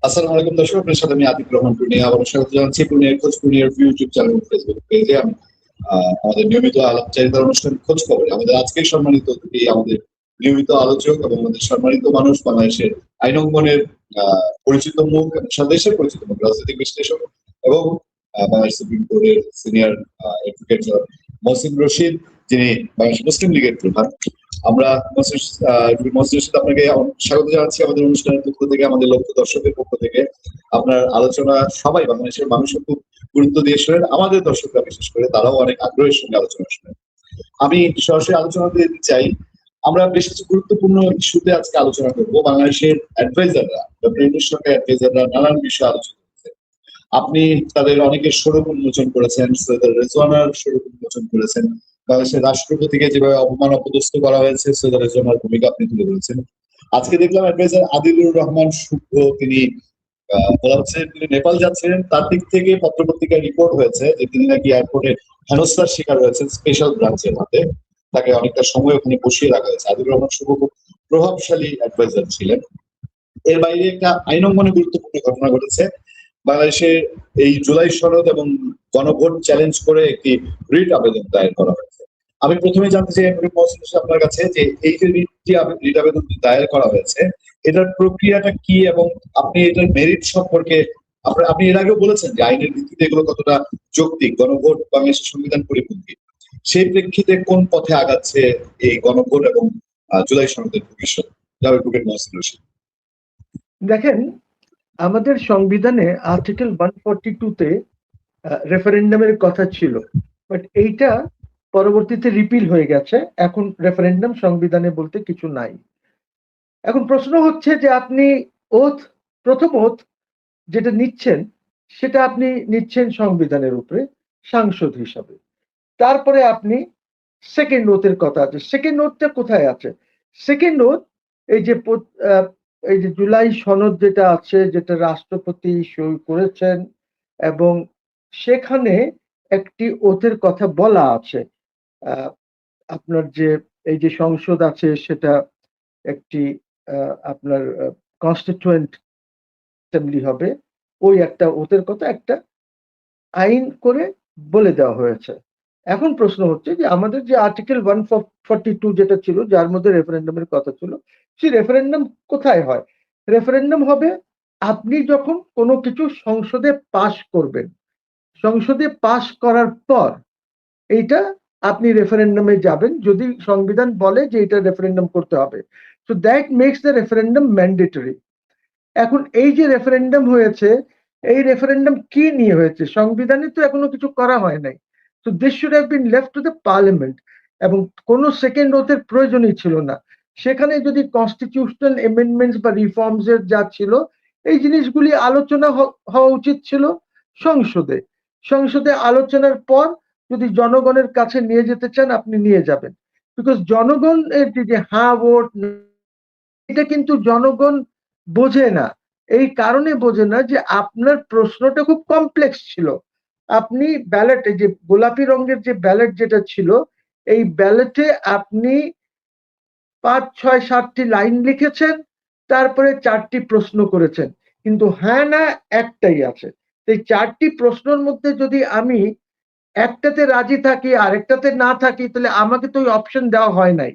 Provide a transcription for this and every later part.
আসসালামু আলাইকুম দর্শক, আপনার সাথে আমি আতিক রহমান টুনি আবার স্বাগত জানাচ্ছি পূর্ণিয়ার খোঁজ, পূর্ণিয়ার ইউটিউব চ্যানেল ফেসবুক পেজে। আমাদের নিয়মিত আলাপচারিতার অনুষ্ঠান খোঁজ খবর আমাদের আজকের সম্মানিত অতিথি, আমাদের নিয়মিত আলোচক এবং আমাদের সম্মানিত মানুষ, বাংলাদেশের আইন অঙ্গনের পরিচিত মুখ এবং স্বদেশের পরিচিত মুখ, রাজনৈতিক বিশ্লেষক এবং বাংলাদেশ সুপ্রিম কোর্টের সিনিয়র অ্যাডভোকেট মহসিন রশিদ, যিনি বাংলাদেশ মুসলিম লীগের প্রধান। আমরা মহসিন রশিদ, আপনাকে স্বাগত জানাচ্ছি আমাদের অনুষ্ঠানের পক্ষ থেকে, আমাদের লক্ষ্য দর্শকের পক্ষ থেকে। আপনার আলোচনা সবাই বাংলাদেশের মানুষও খুব গুরুত্ব দিয়ে শোনেন, আমাদের দর্শকরা বিশেষ করে তারাও অনেক আগ্রহের সঙ্গে আলোচনা শোনেন। আমি সরাসরি আলোচনা দিতে চাই। আমরা বেশ কিছু গুরুত্বপূর্ণ ইস্যুতে আজকে আলোচনা করবো। বাংলাদেশের অ্যাডভাইজাররা, ডক্টর ইউনূস সরকারের অ্যাডভাইজাররা নানান বিষয়ে আলোচনা করছেন। আপনি তাদের অনেকের স্বরূপ উন্মোচন করেছেন, সৈয়দ রেজওয়ানার স্বরূপ উন্মোচন করেছেন। বাংলাদেশের রাষ্ট্রপতিকে যেভাবে অপমান অপদস্থ করা হয়েছে, সৈয়দ রেজওয়ানার ভূমিকা আপনি তুলে ধরেছেন। আজকে দেখলাম অ্যাডভাইজার আদিলুর রহমান শুভ্র, তিনি বলা হচ্ছে তিনি নেপাল যাচ্ছিলেন। তার দিক থেকে পত্রপত্রিকায় রিপোর্ট হয়েছে যে তিনি নাকি এয়ারপোর্টে হেনস্থার শিকার হয়েছেন স্পেশাল ব্রাঞ্চের হাতে। তাকে অনেকটা সময় ওখানে বসিয়ে রাখা হয়েছে। আদিলুর রহমান শুভ খুব প্রভাবশালী অ্যাডভাইজার ছিলেন। এর বাইরে একটা আইন অঙ্গনে গুরুত্বপূর্ণ ঘটনা ঘটেছে। বাংলাদেশে এই জুলাই সনদ এবং গণভোট চ্যালেঞ্জ করে একটি রিট আবেদন দায়ের করা হয়েছে। আমি প্রথমে জানতে চাই আপনার কাছে যে এই যে রিট আবেদন দায়ের করা হয়েছে, এটার প্রক্রিয়াটা কি এবং আপনি এটার মেরিট সম্পর্কে আপনি এর আগেও বলেছেন যে আইনের ভিত্তিতে এগুলো কতটা যৌক্তিক, গণভোট বাংলাদেশের সংবিধান পরিপন্থী। সেই প্রেক্ষিতে কোন পথে আগাচ্ছে এই গণভোট এবং জুলাই সনদের ভবিষ্যৎ? অ্যাডভোকেট মহসিন রশিদ। দেখেন, আমাদের সংবিধানে আর্টিকেল 142-তে রেফারেন্ডামের কথা ছিল, বাট এইটা পরবর্তীতে রিপিল হয়ে গেছে। এখন রেফারেন্ডাম সংবিধানে বলতে কিছু নাই। এখন প্রশ্ন হচ্ছে যে আপনি প্রথম ওথ যেটা নিচ্ছেন সেটা আপনি নিচ্ছেন সংবিধানের উপরে সাংসদ হিসাবে। তারপরে আপনি সেকেন্ড ওথের কথা আছে। সেকেন্ড ওথটা কোথায় আছে? সেকেন্ড ওথ এই যে জুলাই সনদ যেটা আছে, যেটা রাষ্ট্রপতি সই করেছেন, এবং সেখানে একটি ওথের কথা বলা আছে। আপনার যে এই যে সংসদ আছে সেটা একটি আপনার কনস্টিটিউয়েন্ট অ্যাসেম্বলি হবে, ওই একটা ওথের কথা একটা আইন করে বলে দেওয়া হয়েছে। এখন প্রশ্ন হচ্ছে যে আমাদের যে আর্টিকেল 142 যেটা ছিল, যার মধ্যে রেফারেন্ডামের কথা ছিল, সেই রেফারেন্ডাম কোথায় হয়? রেফারেন্ডাম হবে আপনি যখন কোনো কিছু সংসদে পাশ করবেন, সংসদে পাশ করার পর এইটা আপনি রেফারেন্ডামে যাবেন যদি সংবিধান বলে যে এটা রেফারেন্ডাম করতে হবে। So that makes the referendum mandatory. এখন এই যে রেফারেন্ডাম হয়েছে, এই রেফারেন্ডাম কি নিয়ে হয়েছে? সংবিধানে তো এখনো কিছু করা হয় নাই। So this should have been left to the parliament, এবং কোনো সেকেন্ড ওথের প্রয়োজনই ছিল না। সেখানে যদি কনস্টিটিউশনাল এমেন্ডমেন্টস বা রিফর্মস এর যা ছিল, এই জিনিসগুলি আলোচনা হওয়া উচিত ছিল সংসদে। সংসদে আলোচনার পর যদি জনগণের কাছে নিয়ে যেতে চান আপনি নিয়ে যাবেন, বিকজ জনগণ এর যে হ্যাঁ ভোট, এটা কিন্তু জনগণ বোঝে না। এই কারণে বোঝে না যে আপনার প্রশ্নটা খুব কমপ্লেক্স ছিল। আপনি ব্যালটে যে গোলাপি রঙের যে ব্যালট যেটা ছিল, এই ব্যালটে আপনি 5, 6, 7টি লাইন লিখেছেন, তারপরে 4টি প্রশ্ন করেছেন, কিন্তু হ্যাঁ না একটাই আছে। এই 4টি প্রশ্নের মধ্যে যদি আমি একটাতে রাজি থাকি আরেকটাতে না থাকি, তাহলে আমাকে তো ওই অপশন দেওয়া হয় নাই।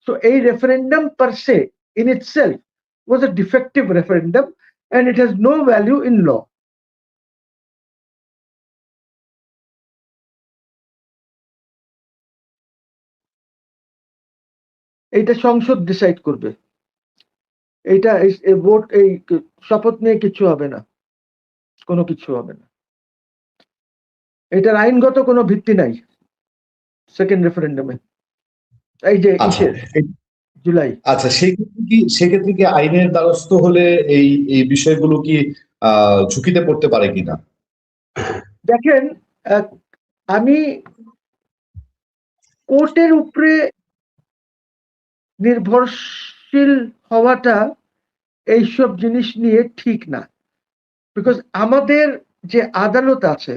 So a referendum per se in itself was a defective referendum and it has no value in law. এইটা সংসদ ডিসাইড করবে। এইটা ভোট, এই শপথ নিয়ে কিছু হবে না, কোনো কিছু হবে না। এটার আইনগত কোনো ভিত্তি নাই সেকেন্ড রেফারেন্ডামে, এই যে জুলাই। আচ্ছা, সেক্ষেত্রে কি আইনের দ্বারস্থ হলে এই এই বিষয়গুলো কি ঝুঁকিতে পড়তে পারে কিনা? দেখেন, আমি কোর্টের উপরে নির্ভরশীল হওয়াটা এইসব জিনিস নিয়ে ঠিক না, বিকজ আমাদের যে আদালত আছে,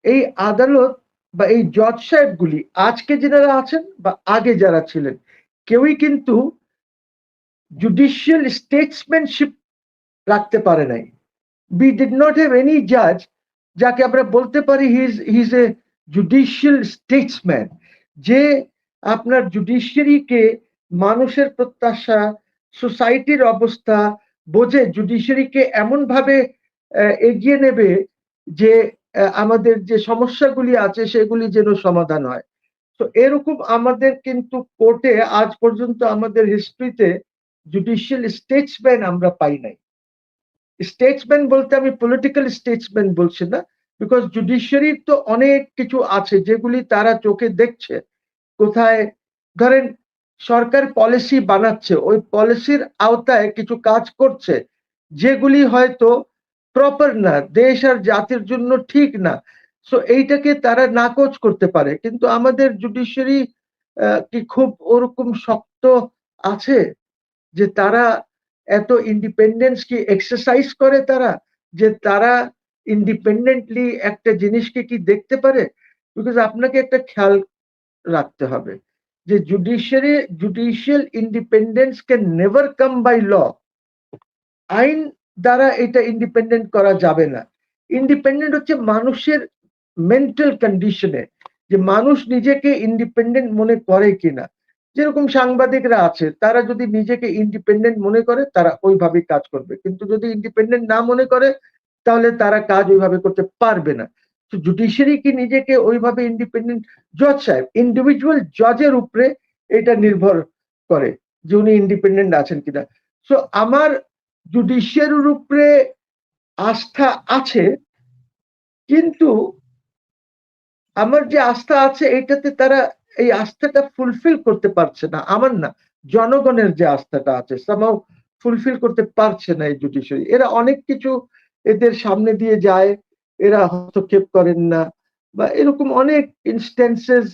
এই আদালত বা এই জজ সাহেবগুলি আজকে যারা আছেন বা আগে যারা ছিলেন, কেউই কিন্তু জুডিশিয়াল স্টেটসম্যানশিপ রাখতে পারে নাই। We did not have any judge যাকে আমরা বলতে পারি he's a judicial statesman, যে আপনার জুডিশিয়ারিকে মানুষের প্রত্যাশা, সোসাইটির অবস্থা বোঝে, জুডিশিয়ারিকে এমন ভাবে এগিয়ে নেবে যে আমাদের যে সমস্যাগুলি আছে সেগুলি যেন সমাধান হয়। তো এরকম আমাদের কিন্তু কোর্টে আজ পর্যন্ত আমাদের হিস্ট্রিতে জুডিশিয়াল স্টেটসম্যান আমরা পাই নাই। স্টেটসম্যান বলতে আমি পলিটিক্যাল স্টেটসম্যান বলছি না, বিকজ জুডিশিয়ারির তো অনেক কিছু আছে যেগুলি তারা চোখে দেখছে। কোথায় ধরেন সরকার পলিসি বানাচ্ছে, ওই পলিসির আওতায় কিছু কাজ করছে যেগুলি হয়তো প্রপার না, দেশ আর জাতির জন্য ঠিক না, সো এইটাকে তারা নাকচ করতে পারে। কিন্তু আমাদের জুডিশিয়ারি কি খুব ওরকম শক্ত আছে যে তারা এত ইন্ডিপেন্ডেন্স কি এক্সারসাইজ করে, তারা যে তারা ইন্ডিপেন্ডেন্টলি একটা জিনিসকে কি দেখতে পারে? বিকজ আপনাকে একটা খেয়াল রাখতে হবে যে judicial independence can never come by law. আইন দ্বারা এটা ইন্ডিপেন্ডেন্ট করা যাবে না। ইন্ডিপেন্ডেন্ট হচ্ছে মানুষের মেন্টাল কন্ডিশনে, যে মানুষ নিজেকে ইন্ডিপেন্ডেন্ট মনে করে কিনা। যেরকম সাংবাদিকরা আছে, তারা যদি নিজেকে ইন্ডিপেন্ডেন্ট মনে করে তারা ওইভাবে কাজ করবে, কিন্তু যদি ইন্ডিপেন্ডেন্ট না মনে করে তাহলে তারা কাজ ওইভাবে করতে পারবে না। তো জুডিশিয়ারি কি নিজেকে ওইভাবে ইন্ডিপেন্ডেন্ট, জজ সাহেব ইন্ডিভিজুয়াল জজের উপরে এটা নির্ভর করে যে উনি ইন্ডিপেন্ডেন্ট আছেন কিনা। সো আমার জুডিশিয়ারির উপরে আস্থা আছে, কিন্তু আমার যে আস্থা আছে এটাতে তারা এই আস্থাটা ফুলফিল করতে পারছে না। আমার না, জনগণের যে আস্থাটা আছে সামহাউ ফুলফিল করতে পারছে না এই জুডিশিয়ারি। এরা অনেক কিছু এদের সামনে দিয়ে যায়, এরা হস্তক্ষেপ করেন না, বা এরকম অনেক ইনস্ট্যান্সেস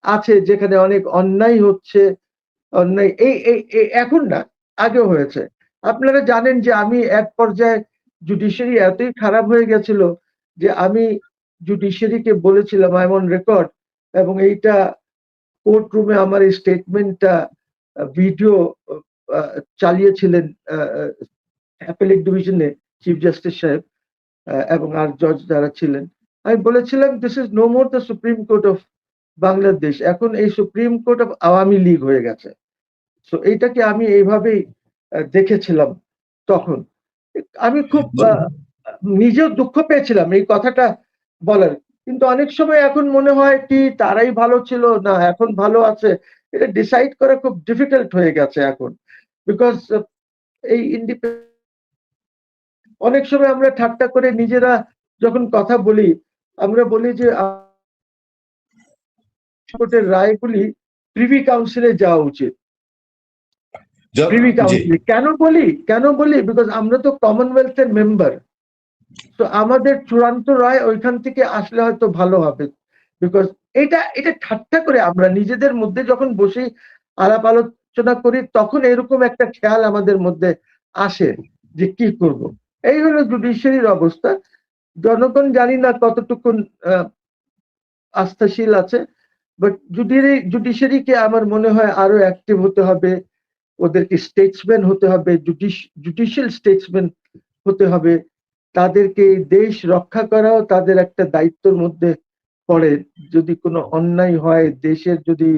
আছে যেখানে অনেক অন্যায় হচ্ছে। অন্যায় এখন না, আগেও হয়েছে। আপনারা জানেন যে আমি এক পর্যায়ে জুডিশিয়ারি এতই খারাপ হয়ে গেছিল যে আমি জুডিশিয়ারিকে বলেছিলাম, আই অন রেকর্ড, এবং এইটা কোর্ট রুমে আমার এই স্টেটমেন্টটা ভিডিও চালিয়েছিলেন অ্যাপেলেট ডিভিশনে চিফ জাস্টিস সাহেব এবং আর জজ যারা ছিলেন। আমি বলেছিলাম this is no more the Supreme Court of Bangladesh, এখন এই Supreme Court of Awami League হয়ে গেছে। সো এইটাকে আমি এইভাবেই দেখেছিলাম তখন। আমি খুব নিজেও দুঃখ পেয়েছিলাম এই কথাটা বলার, কিন্তু অনেক সময় এখন মনে হয় কি তারাই ভালো ছিল না এখন ভালো আছে, এটা ডিসাইড করা খুব ডিফিকাল্ট হয়ে গেছে এখন। বিকজ এই অনেক সময় আমরা ঠাট্টা করে নিজেরা যখন কথা বলি, আমরা বলি যে কোর্টের রায়গুলি প্রিভি কাউন্সিলে যাওয়া উচিত। প্রিভি কাউন্সিলে কেন বলি বিকজ আমরা তো কমনওয়েলথের মেম্বার, তো আমাদের চূড়ান্ত রায় ওইখান থেকে আসলে হয়তো ভালো হবে। বিকজ এটা ঠাট্টা করে আমরা নিজেদের মধ্যে যখন বসে আলাপ আলোচনা করি তখন এরকম একটা খেয়াল আমাদের মধ্যে আসে যে কি করব। এই হলো জুডিশিয়ারির অবস্থা। জনগণ জানি না কতটুকু আস্থাশীল আছে, বাট জুডিশিয়ারিকে আমার মনে হয় আরো অ্যাক্টিভ হতে হবে, ওদেরকে স্টেটসম্যান হতে হবে, জুডিশিয়াল স্টেটসম্যান হতে হবে। তাদেরকে দেশ রক্ষা করাও তাদের একটা দায়িত্বের মধ্যে পড়ে। যদি কোনো অন্যায় হয়, দেশের যদি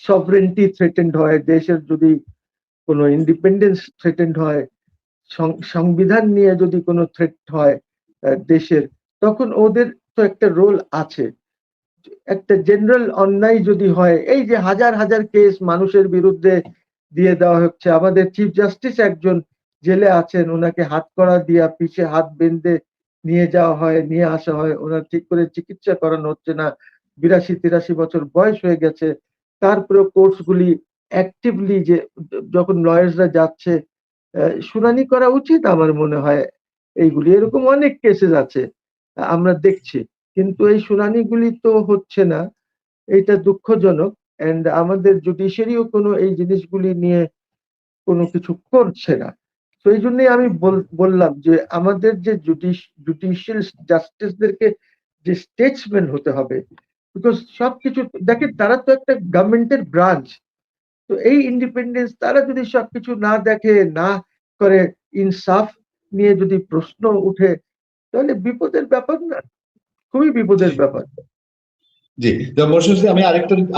সভরেন্টি থ্রেটেন্ড হয়, দেশের যদি কোনো ইন্ডিপেন্ডেন্স থ্রেটেন্ড হয়, সংবিধান নিয়ে যদি কোনো থ্রেট হয় দেশের, তখন ওদের তো একটা রোল আছে। একটা জেনারেল অন্যায় যদি হয়, এই যে হাজার হাজার কেস মানুষের বিরুদ্ধে দিয়ে দেওয়া হচ্ছে, আমাদের চিফ জাস্টিস একজন জেলে আছেন, ওনাকে হাত করা দিয়া পিছে হাত বেঁধে নিয়ে যাওয়া হয়, নিয়ে আসা হয়, ওনার ঠিক করে চিকিৎসা করানো হচ্ছে না, 82-83 বছর বয়স হয়ে গেছে। তারপরে কোর্টস গুলি অ্যাক্টিভলি যে যখন লয়ার্সরা যাচ্ছে শুনানি করা উচিত আমার মনে হয় এইগুলি। এরকম অনেক কেসেস আছে আমরা দেখছি, কিন্তু এই শুনানিগুলি তো হচ্ছে না, এটা দুঃখজনক। এন্ড আমাদের জুডিশিয়ারিও কোনো এই জিনিসগুলি নিয়ে কোনো কিছু করছে না। তো এই জন্যই আমি বললাম যে আমাদের যে জুডিশিয়াল জাস্টিসদেরকে যে স্টেটসম্যান হতে হবে, বিকজ সবকিছু দেখেন তারা তো একটা গভর্নমেন্টের ব্রাঞ্চ। তো এই ইন্ডিপেন্ডেন্স তারা যদি সবকিছু না দেখে, না করে ইনসাফ নিয়ে যদি প্রশ্ন উঠে তাহলে বিপদের ব্যাপার না, খুবই বিপদের ব্যাপার। জি, তো মোর্শেদ হোসেন, আমি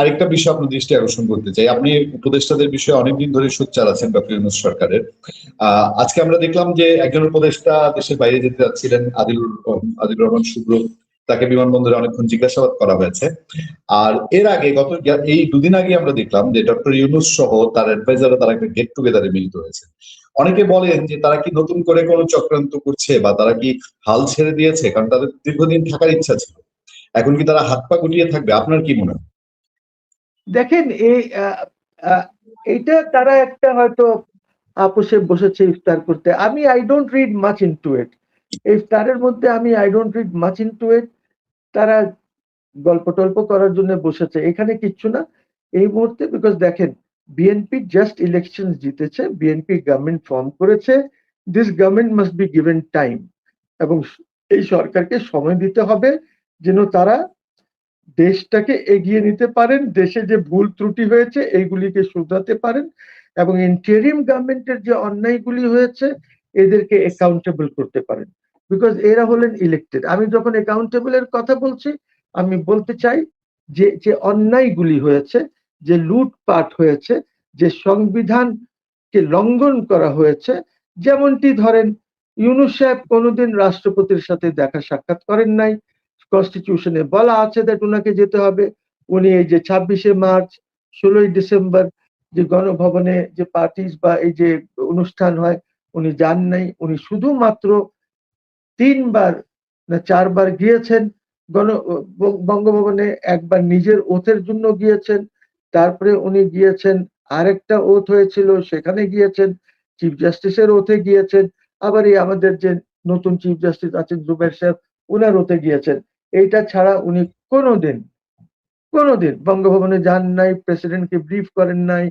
আরেকটা বিষয় আপনার দৃষ্টি আকর্ষণ করতে চাই। আপনি উপদেষ্টাদের বিষয়ে অনেকদিন ধরে সোচ্চার আছেন ডক্টর ইউনূস সরকারের। আজকে আমরা দেখলাম যে একজন উপদেষ্টা দেশের বাইরে যেতে যাচ্ছিলেন, আদিলুর রহমান শুভ্র, তাকে বিমানবন্দরে অনেকক্ষণ জিজ্ঞাসাবাদ করা হয়েছে। আর এর আগে এই দুদিন আগে আমরা দেখলাম যে ডক্টর ইউনূস সহ তার অ্যাডভাইজাররা তারা একটা গেট টুগেদারে মিলিত হয়েছে। অনেকে বলেন যে তারা কি নতুন করে কোনো চক্রান্ত করছে, বা তারা কি হাল ছেড়ে দিয়েছে, কারণ তাদের দীর্ঘদিন থাকার ইচ্ছা ছিল। এখন কি তারা হাত পা গুটিয়ে থাকবে? আপনার কি মনে হয়? দেখেন এইটা তারা একটা হয়তো আপোষে বসেছে ইফতার করতে। আমি I don't read much into ইট। ইফতারের মধ্যে আমি I don't read much into ইট। তারা গল্প টল্প করার জন্য বসেছে, এখানে কিচ্ছু না এই মুহূর্তে। বিকজ দেখেন, বিএনপি জাস্ট ইলেকশন জিতেছে, বিএনপি গভর্নমেন্ট ফর্ম করেছে। This government must be given time, এবং এই সরকারকে সময় দিতে হবে যেন তারা দেশটাকে এগিয়ে নিতে পারেন, দেশে যে ভুল ত্রুটি হয়েছে এইগুলিকে শুধরাতে পারেন, এবং ইন্টারিম গভর্নমেন্টের যে অন্যায়গুলি হয়েছে এদেরকে অ্যাকাউন্টেবল করতে পারেন। বিকজ এরা হলেন ইলেক্টেড। আমি যখন অ্যাকাউন্টেবলের কথা বলছি, আমি বলতে চাই যে যে অন্যায়গুলি হয়েছে, যে লুটপাট হয়েছে, যে সংবিধানকে লঙ্ঘন করা হয়েছে, যেমনটি ধরেন ইউনূস সাহেব কোনোদিন রাষ্ট্রপতির সাথে দেখা সাক্ষাৎ করেন নাই। কনস্টিটিউশনে বলা আছে দ্যাট ওনাকে যেতে হবে। উনি এই যে 26শে মার্চ, 16ই ডিসেম্বর যে গণভবনে যে পার্টিস বা এই যে অনুষ্ঠান হয়, উনি যান নাই। উনি শুধুমাত্র 3বার না 4বার গিয়েছেন বঙ্গভবনে। একবার নিজের ওথের জন্য গিয়েছেন, তারপরে উনি গিয়েছেন আরেকটা ওথ হয়েছিল সেখানে গিয়েছেন, চিফ জাস্টিসের ওথে গিয়েছেন, আবার এই আমাদের যে নতুন চিফ জাস্টিস আছেন জুবের সাহেব, ওনার ওথে গিয়েছেন। এইটা ছাড়া উনি কোনোদিন কোনোদিন বঙ্গভবনে যান নাই, প্রেসিডেন্টকে ব্রিফ করেন নাই।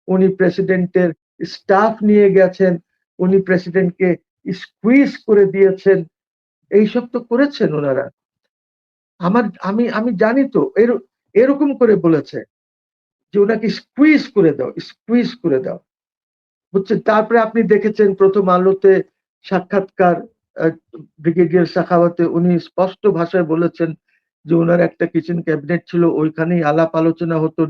উনি প্রেসিডেন্টের স্টাফ নিয়ে গেছেন, উনি প্রেসিডেন্টকে স্কুইজ করে দিয়েছেন। এইসব তো করেছেন ওনারা। আমি আমি জানি তো, এরকম করে বলেছে যে ওনাকে স্কুইজ করে দাও, স্কুইজ করে দাও, বুঝছেন। তারপরে আপনি দেখেছেন প্রথম আলোতে সাক্ষাৎকার ব্রিগেডিয়ার সাখাওয়াতে, উনি স্পষ্ট ভাষায় বলেছেন যে ওনার একটা কিচেন ক্যাবিনেট ছিল, ওইখানেই আলাপ আলোচনা হতো।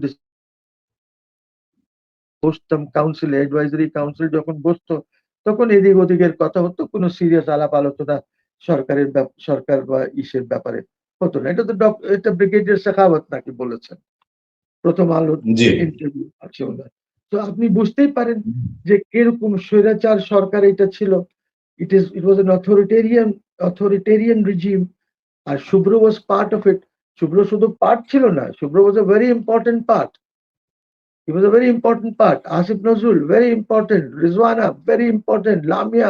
বসতাম কাউন্সিল, অ্যাডভাইজারি কাউন্সিল যখন বসতো, তখন এদিক ওদিকের কথা হতো, কোনো সিরিয়াস আলাপ আলোচনা সরকার বা ইসের ব্যাপারে হতো না। এটা তো এটা ব্রিগেডিয়ার শেখাওয়াত নাকি বলেছেন, প্রথম আলো জি। ইন্টারভিউ আছে ওনার। তো আপনি বুঝতেই পারেন যে কিরকম স্বৈরাচার সরকার এটা ছিল। It was an authoritarian regime, আর Shuvro was part of it. Shuvro শুধু পার্ট ছিল না, Shuvro was a very important part. He was a very important part. Asif Nazrul, very important. Rizwana, very important. Lamia,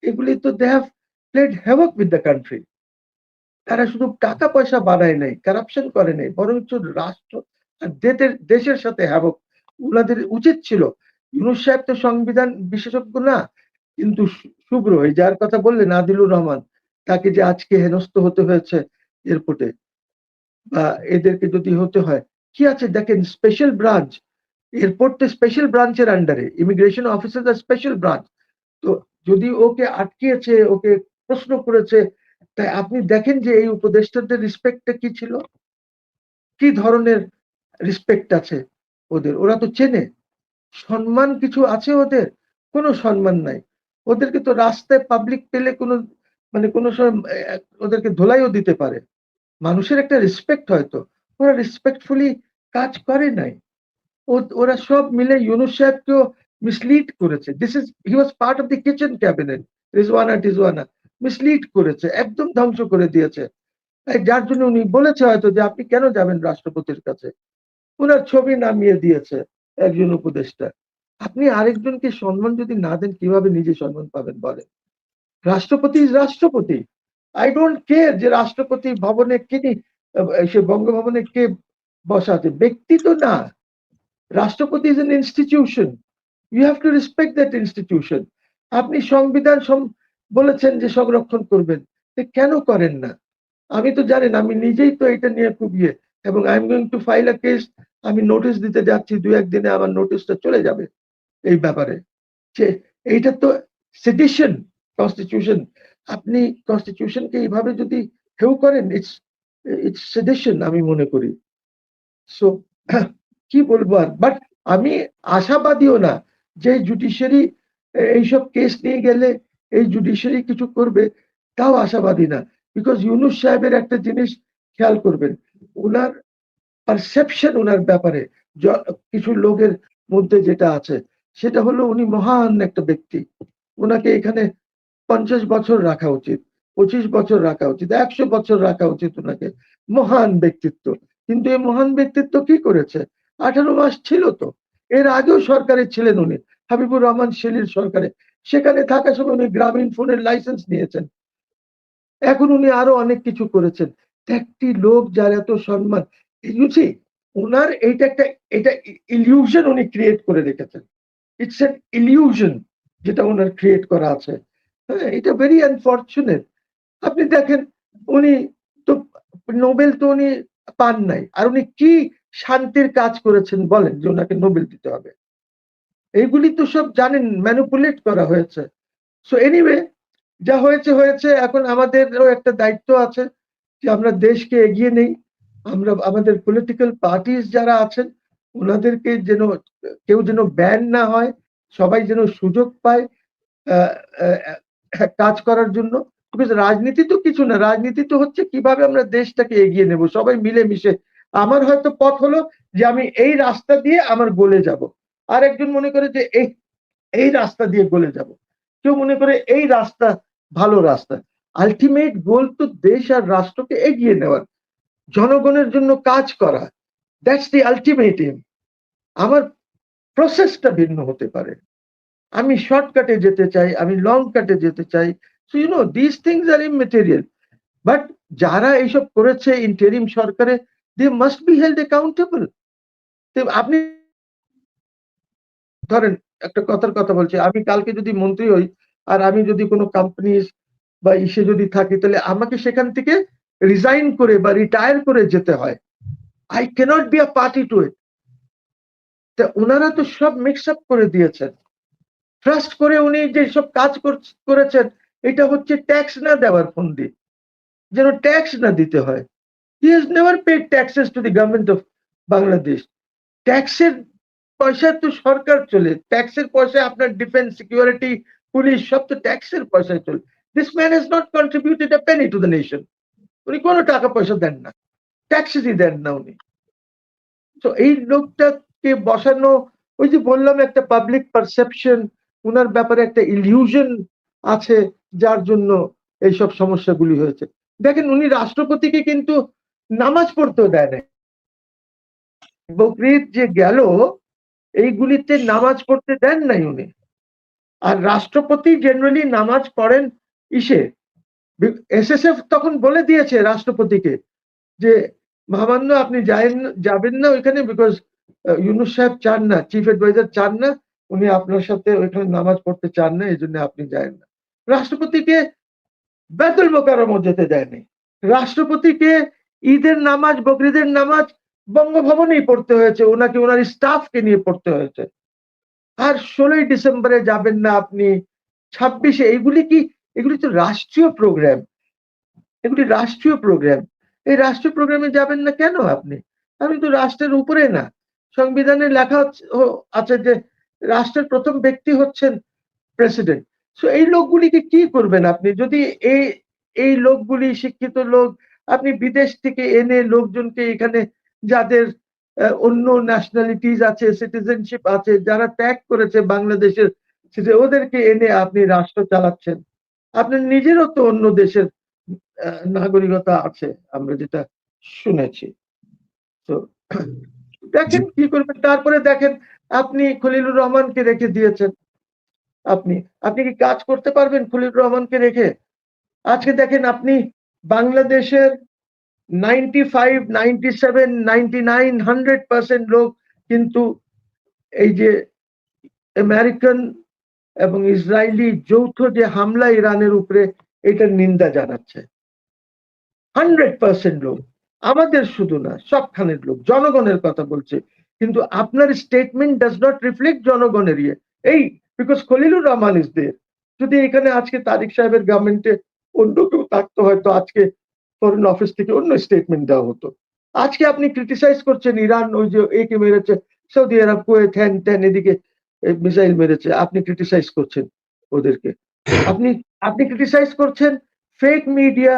এগুলি তো they have played havoc with the country. তারা শুধু টাকা পয়সা বানায় নাই, কারাপশন করে নাই, বরঞ্চ রাষ্ট্র আর দেশের সাথে হ্যাভক। ওনাদের উচিত ছিল, ইউনূস সাহেব তো সংবিধান বিশেষজ্ঞ না, কিন্তু শুভ্র, এই যার কথা বললেন আদিলুর রহমান, তাকে যে আজকে হেনস্থ হতে হয়েছে এয়ারপোর্টে, বা এদেরকে যদি হতে হয়, কি আছে দেখেন, স্পেশাল ব্রাঞ্চ, এয়ারপোর্টে স্পেশাল ব্রাঞ্চের আন্ডারে, ইমিগ্রেশন অফিসার স্পেশাল ব্রাঞ্চ। তো যদি ওকে আটকিয়েছে, ওকে প্রশ্ন করেছে, তাই আপনি দেখেন যে এই উপদেষ্টাদের রেসপেক্টটা কি ছিল, কি ধরনের রেসপেক্ট আছে ওদের। ওরা তো চেনে, সম্মান কিছু আছে ওদের, কোনো সম্মান নাই। ওদেরকে তো রাস্তায় পাবলিক পেলে কোনো মানে কোনো সময় ওদেরকে ধোলাইও দিতে পারে। মানুষের একটা রেসপেক্ট হয়তো, ওরা রেসপেক্টফুলি কাজ করে নাই। ওরা সব মিলে ইউনূস সাহেবকেও মিসলিড করেছে। He was part of the kitchen cabinet. টিজওয়ানা মিসলিড করেছে, একদম ধ্বংস করে দিয়েছে। যার জন্য উনি বলেছে হয়তো যে আপনি কেন যাবেন রাষ্ট্রপতির কাছে, ওনার ছবি নামিয়ে দিয়েছে একজন উপদেষ্টা। আপনি আরেকজনকে সম্মান যদি না দেন, কিভাবে নিজে সম্মান পাবেন বলেন? রাষ্ট্রপতি ইজ রাষ্ট্রপতি। আই ডোন্ট কেয়ার যে রাষ্ট্রপতি ভবনে কিনি, সে বঙ্গভবনে কে বসা আছে, ব্যক্তি তো না। রাষ্ট্রপতি is an institution, you have to respect that institution. আপনি সংবিধান বলেছেন যে সংরক্ষণ করবেন, কেন করেন না? আমি তো জানেন, আমি নিজেই তো এটা নিয়ে খুব এবং I am going to file a case. আমি নোটিশ দিতে যাচ্ছি, 2-1 দিনে আমার নোটিশটা চলে যাবে এই ব্যাপারে। যে এইটা তো সেডিশন, কনস্টিটিউশন, আপনি কনস্টিটিউশনকে এইভাবে যদি হেউ করেন, ইটস সেডেশন আমি মনে করি। সো কি বলবো আর, বাট আমি আশাবাদীও না যে জুডিশিয়ারি এইসব কেস নিয়ে গেলে এই জুডিশিয়ারি কিছু করবে, তাও আশাবাদী না। বিকজ ইউনূস সাহেবের একটা জিনিস খেয়াল করবেন, ওনার পারসেপশন ওনার ব্যাপারে কিছু লোকের মধ্যে যেটা আছে সেটা হলো উনি মহান একটা ব্যক্তি, ওনাকে এখানে 50 বছর রাখা উচিত, 25 বছর রাখা উচিত, 100 বছর রাখা উচিত ওনাকে। মহান ব্যক্তিত্ব। কিন্তু এই মহান ব্যক্তিত্ব কি করেছে? 18 মাস ছিল তো, এর আগেও সরকারে ছিলেন উনি, হাবিবুর রহমান সেলির সরকারে। সেখানে থাকার সময় উনি গ্রামীণ ফোনের লাইসেন্স নিয়েছেন, এখন উনি আরো অনেক কিছু করেছেন। একটি লোক যার এত সম্মান, বুঝি ওনার এইটা একটা, এটা ইলিউশন উনি ক্রিয়েট করে রেখেছেন। ইটস এন ইলিউশন যেটা ওনার ক্রিয়েট করা আছে। হ্যাঁ, এটা ভেরি আনফর্চুনেট। আপনি দেখেন উনি তো নোবেল তো উনি পান নাই, আর উনি কি শান্তির কাজ করেছেন বলেন যে ওনাকে নোবেল দিতে হবে? এইগুলি তো সব জানেন ম্যানিপুলেট করা হয়েছে। সো এনিওয়ে, যা হয়েছে হয়েছে, এখন আমাদেরও একটা দায়িত্ব আছে যে আমরা দেশকে এগিয়ে নেই। আমরা আমাদের পলিটিক্যাল পার্টিস যারা আছেন ওনাদেরকে যেন কেউ যেন ব্যান না হয়, সবাই যেন সুযোগ পায় আহ, কাজ করার জন্য। বিকজ রাজনীতি তো কিছু না, রাজনীতি তো হচ্ছে কিভাবে আমরা দেশটাকে এগিয়ে নেব সবাই মিলেমিশে। আমার হয়তো পথ হলো যে আমি এই রাস্তা দিয়ে আমার গোলে যাব, আর একজন মনে করে যে এই রাস্তা দিয়ে গোলে যাব, কেউ মনে করে এই রাস্তা ভালো রাস্তা। আলটিমেট গোল তো দেশ আর রাষ্ট্রকে এগিয়ে নেওয়ার, জনগণের জন্য কাজ করা। That's the ultimate aim. আমার প্রসেসটা ভিন্ন হতে পারে, আমি শর্টকাটে যেতে চাই, আমি লং কাটে যেতে চাই। So you know this things are immaterial, but যারা এইসব করেছে ইন্টারিম সরকারে, they must be held accountable. আপনি ধরেন একটা কথার কথা বলছি, আমি কালকে যদি মন্ত্রী হই আর আমি যদি কোনো কোম্পানি বা ইসে যদি থাকি, তাহলে আমাকে সেখান থেকে রিজাইন করে বা রিটায়ার করে যেতে হয়। I can't be a party to it. তা ওনারা তো সব মিক্স আপ করে দিয়েছেন। ট্রাস্ট করে উনি যে সব কাজ করেছেন, এটা হচ্ছে ট্যাক্স না দেওয়ার ফন্দি, যেন ট্যাক্স না দিতে হয়। He has never paid taxes to the government of Bangladesh. ট্যাক্সের পয়সা তো সরকার চলে, ট্যাক্সের পয়সা আপনার ডিফেন্স, সিকিউরিটি, পুলিশ সব তো ট্যাক্সের পয়সায় চলে। This man has not contributed a Penney to the nation. উনি কোনো টাকা পয়সা দেন না, ট্যাক্সেসই দেন না উনি। তো এই লোকটাকে বসানো, ওই যে বললাম একটা পাবলিক পারসেপশন, উনার ব্যাপারে একটা ইলিউশন আছে, যার জন্য এইসব সমস্যাগুলি হয়েছে। দেখেন উনি রাষ্ট্রপতিকে কিন্তু নামাজ পড়তেও দেয় না। বকরিদ যে গেল, এইগুলিতে নামাজ পড়তে দেন নাই উনি। আর রাষ্ট্রপতি জেনারেলি নামাজ পড়েন ইসে, এসএসএফ তখন বলে দিয়েছে রাষ্ট্রপতিকে যে মহামান্য আপনি যাবেন না ওইখানে, বিকজ ইউনূস সাহেব চান না, চিফ অ্যাডভাইজার চান না, উনি আপনার সাথে ওইখানে নামাজ পড়তে চান না, এই জন্য আপনি যায়েন না। রাষ্ট্রপতিকে বেতুল মোকাররমে যেতে দেয়নি। রাষ্ট্রপতিকে ঈদের নামাজ, বকরিদের নামাজ বঙ্গভবনেই পড়তে হয়েছে, ওনাকে ওনার স্টাফকে নিয়ে পড়তে হয়েছে। আর 16ই ডিসেম্বরে যাবেন না আপনি, 26-এ, এগুলি তো রাষ্ট্রীয় প্রোগ্রাম, এগুলি রাষ্ট্রীয় প্রোগ্রাম। এই রাষ্ট্রীয় প্রোগ্রামে যাবেন না কেন আপনি? আপনি তো রাষ্ট্রের উপরে না। সংবিধানে লেখা আছে যে রাষ্ট্রের প্রথম ব্যক্তি হচ্ছেন প্রেসিডেন্ট। সো এই লোকগুলিকে কি করবেন আপনি? যদি এই এই লোকগুলি শিক্ষিত লোক, আপনি বিদেশ থেকে এনে লোকজনকে এখানে, যাদের অন্য ন্যাশনালিটিস আছে, সিটিজেনশিপ আছে, যারা ত্যাগ করেছে বাংলাদেশের, ওদেরকে এনে আপনি রাষ্ট্র চালাচ্ছেন। আপনার নিজেরও তো অন্য দেশের নাগরিকতা আছে, আমরা যেটা শুনেছি। তো দেখেন কি করবেন। তারপরে দেখেন আপনি খলিলুর রহমানকে রেখে দিয়েছেন, আপনি আপনি কি কাজ করতে পারবেন খলিলুর রহমানকে রেখে? আজকে দেখেন আপনি বাংলাদেশের 95, 97, 99, 100% লোক কিন্তু এই যে আমেরিকান এবং ইসরায়েলি যৌথ যে হামলা ইরানের উপরে, এটার নিন্দা জানাচ্ছে 100% লোক। আমাদের শুধু না, সবখানের লোক, জনগণের কথা বলছে। কিন্তু আপনার স্টেটমেন্ট ডাজ নট রিফ্লেক্ট জনগণের ইয়ে। এই because Khalilur Rahman is there, যদি এখানে আজকে তারিক সাহেবের গভর্নমেন্টে অন্য কেউ থাকতো, হয়তো আজকে ফরেন অফিস থেকে অন্য স্টেটমেন্ট দেওয়া হতো। আজকে আপনি ক্রিটিসাইজ করছেন ইরান ওই যে একে মেরেছে, সৌদি আরব কুয়েত হ্যান ত্যান এদিকে মিসাইল মেরেছে, আপনি ক্রিটিসাইজ করছেন ওদেরকে। আপনি ক্রিটিসাইজ করছেন fake media,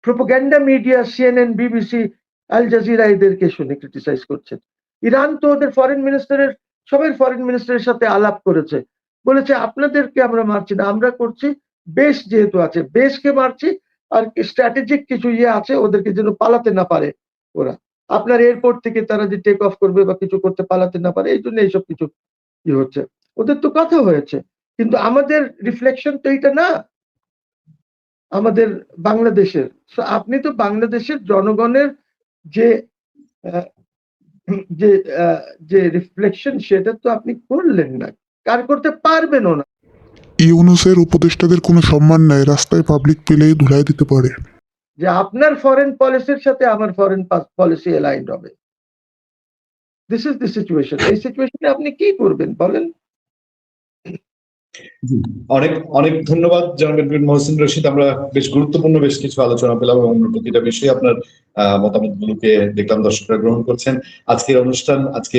propaganda media, CNN, BBC, Al Jazeera এদেরকে শুনে ক্রিটিসাইজ করছেন। ইরান তো ওদের ফরেন মিনিস্টারের সবাই ফরেন মিনিস্টারের সাথে আলাপ করেছে, বলেছে আপনাদেরকে আমরা মারছি না, আমরা করছি বেশ যেহেতু আছে বেশকে মারছি, আর স্ট্র্যাটেজিক কিছু ইয়ে আছে ওদেরকে যেন পালাতে না পারে ওরা, আপনার এয়ারপোর্ট থেকে তারা যে টেক অফ করবে বা কিছু করতে পালাতে না পারে, এই জন্য এইসব কিছু কি হচ্ছে। ওদের তো কথা হয়েছে, কিন্তু আমাদের রিফ্লেকশন তো এইটা না আমাদের বাংলাদেশের। আপনি তো বাংলাদেশের জনগণের যে যে যে রিফ্লেকশন সেটা তো আপনি করলেন না, কার করতে পারবেনও না। ইউনূসের উপদেষ্টাদের কোনো সম্মান নাই, রাস্তায় পাবলিক পেলেই ধুলাই দিতে পারে। যে আপনার ফরেন পলিসির সাথে আমার ফরেন পলিসি অ্যালাইন্ড হবে, দিস ইজ দি সিচুয়েশন। এই সিচুয়েশনে আপনি কি করবেন বলেন? অনেক অনেক ধন্যবাদ জনাব এডমিন মহসিন রশিদ। আমরা বেশ গুরুত্বপূর্ণ বেশ কিছু আলোচনা পেলাম এবং প্রতিটা বিষয়ে আপনার মতামত গুলোকে দেখলাম দর্শকরা গ্রহণ করছেন। আজকের অনুষ্ঠান, আজকে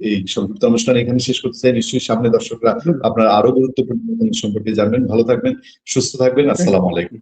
এই সংক্ষিপ্ত অনুষ্ঠান এখানে শেষ করতে চাই। নিশ্চয়ই সামনে দর্শকরা আপনার আরো গুরুত্বপূর্ণ সম্পর্কে জানবেন। ভালো থাকবেন, সুস্থ থাকবেন। আসসালামু আলাইকুম।